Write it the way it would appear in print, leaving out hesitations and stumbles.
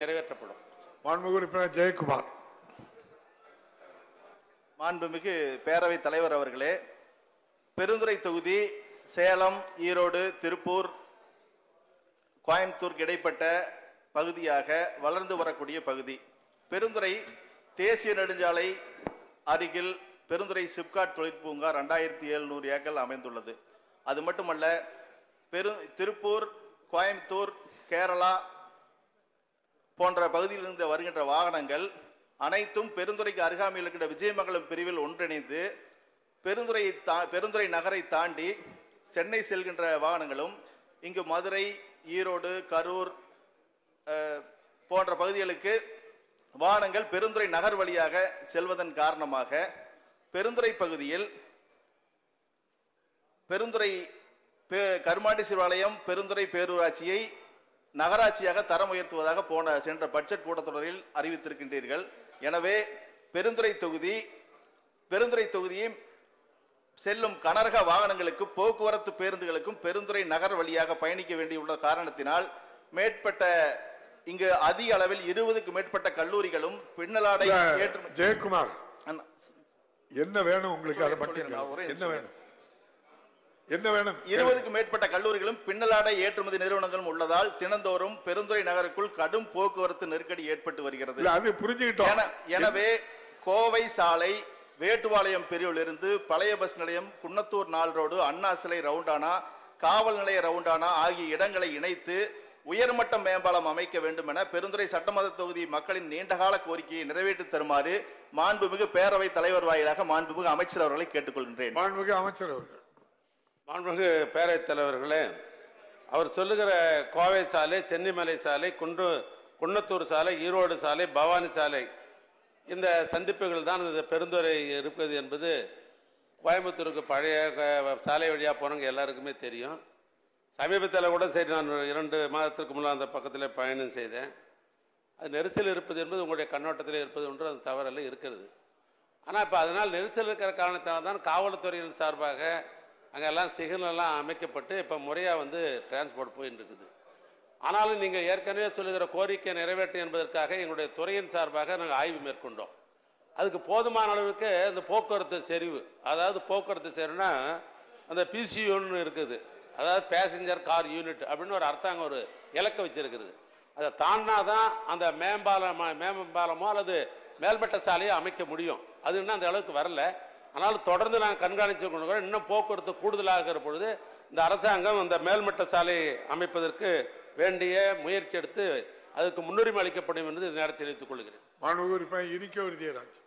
நிறைவேற்றப்படும். மாண்புமிகு உறுப்பினர் ஜெயக்குமார். மாண்புமிகு பேரவைத் தலைவர் அவர்களே, பெருந்துறை தொகுதி சேலம், ஈரோடு, திருப்பூர், கோயம்புத்தூருக்கு இடைப்பட்ட பகுதியாக வளர்ந்து வரக்கூடிய பகுதி. பெருந்துறை தேசிய நெடுஞ்சாலை அருகில் பெருந்துறை சிப்காட் தொழிற்பூங்கா 2700 ஏக்கர் அமைந்துள்ளது. அது மட்டுமல்ல, திருப்பூர், கோயம்புத்தூர், கேரளா போன்ற பகுதியிலிருந்து வருகின்ற வாகனங்கள் அனைத்தும் பெருந்துறைக்கு அருகாமையில் இருக்கின்ற விஜயமங்கலம் பிரிவில் ஒன்றிணைந்து பெருந்துறை நகரை தாண்டி சென்னை செல்கின்ற வாகனங்களும் இங்கு மதுரை, ஈரோடு, கரூர் போன்ற பகுதிகளுக்கு வாகனங்கள் பெருந்துறை நகர் வழியாக செல்வதன் காரணமாக பெருந்துறை பகுதியில் பெருந்துறை கருமாண்டி சிவாலயம் பெருந்துறை பேரூராட்சியை நகராட்சியாக தரம் உயர்த்துவதாக சென்ற பட்ஜெட் கூட்டத்தொடரில் அறிவித்திருக்கின்றீர்கள். எனவே பெருந்துறை தொகுதியை செல்லும் கனரக வாகனங்களுக்கு, போக்குவரத்து பேருந்துகளுக்கும் பெருந்துறை நகர் வழியாக பயணிக்க வேண்டியுள்ள காரணத்தினால் இங்கு அதிக அளவில் 20க்கு மேற்பட்ட கல்லூரிகளும் பின்னலாடை ஜெயக்குமார் என்ன வேணும் உங்களுக்கு? என்ன வேணும்? 20க்கு மேற்பட்ட கல்லூரிகளும் பின்னலாடை ஏற்றுமதி நிறுவனங்களும் உள்ளதால் தினந்தோறும் பெருந்துறை நகருக்குள் கடும் போக்குவரத்து நெருக்கடி ஏற்பட்டு வருகிறது. அது புரிஞ்சுக்கிட்டோம். எனவே கோவை சாலை, வேட்டுவாளையம் பிரிவிலிருந்து பழைய பஸ் நிலையம், குன்னத்தூர் நாள் ரோடு, அண்ணா சிலை ரவுண்டானா, காவல் நிலைய ரவுண்டானா ஆகிய இடங்களை இணைத்து உயர்மட்ட மேம்பாலம் அமைக்க வேண்டும் என பெருந்துறை சட்டமன்ற தொகுதி மக்களின் நீண்டகால கோரிக்கையை நிறைவேற்றி தருமாறு மாண்புமிகு பேரவை தலைவர் வாயிலாக மாண்புமிகு அமைச்சர் அவர்களை கேட்டுக்கொள்கின்றேன். மாண்புமிகு அமைச்சர் அவர்கள். மாண்புமிகு பேரவைத் தலைவர்களே, அவர் சொல்லுகிற கோவை சாலை, சென்னிமலை சாலை, குன்னத்தூர் சாலை, ஈரோடு சாலை, பவானி சாலை, இந்த சந்திப்புகள் தான் இந்த பெருந்துறை இருப்பது என்பது கோயம்புத்தூருக்கு பழைய சாலை வழியாக போனவங்க எல்லாருக்குமே தெரியும். சமீபத்தில் கூட சரி, நான் 2 மாதத்திற்கு முன்னால் அந்த பக்கத்தில் பயணம் செய்தேன். அது நெரிசல் இருப்பது என்பது உங்களுடைய கண்ணோட்டத்தில் இருப்பது ஒன்று, அது தவறெல்லாம் இருக்கிறது. ஆனால் இப்போ அதனால் நெரிசல் இருக்கிற காரணத்தினால தான் காவல்துறையின் சார்பாக அங்கெல்லாம் சிக்னல்லாம் அமைக்கப்பட்டு இப்போ முறையாக டிரான்ஸ்போர்ட் போயின்னு இருக்குது. ஆனாலும் நீங்கள் ஏற்கனவே சொல்லுகிற கோரிக்கை நிறைவேற்றும் என்பதற்காக எங்களுடைய துறையின் சார்பாக நாங்கள் ஆய்வு மேற்கொண்டோம். அதுக்கு போதுமான அளவுக்கு இந்த போக்குவரத்து செறிவு, அதாவது போக்குவரத்து செறிவுனா அந்த பிசியூன்னு இருக்குது, அதாவது பேசஞ்சர் கார் யூனிட் அப்படின்னு ஒரு அரசாங்கம் ஒரு இலக்கை வச்சிருக்கிறது. அதை தாண்டினாதான் அந்த மேம்பாலமோ அல்லது மேல்மட்ட சாலையோ அமைக்க முடியும். அது இன்னும் அந்த அளவுக்கு வரல. ஆனாலும் தொடர்ந்து நாங்கள் கண்காணித்து கொண்டு இன்னும் போக்குவரத்து கூடுதலாக இருக்கிற பொழுது இந்த அரசாங்கம் அந்த மேல்மட்ட சாலை அமைப்பதற்கு வேண்டிய முயற்சி எடுத்து அதுக்கு முன்னுரிமை அளிக்கப்படும் என்று நேரத்தில் தெரிவித்துக் கொள்கிறேன். மாண்புமிகு உறுப்பினர் இனிக்கோ விருதியராஜ்.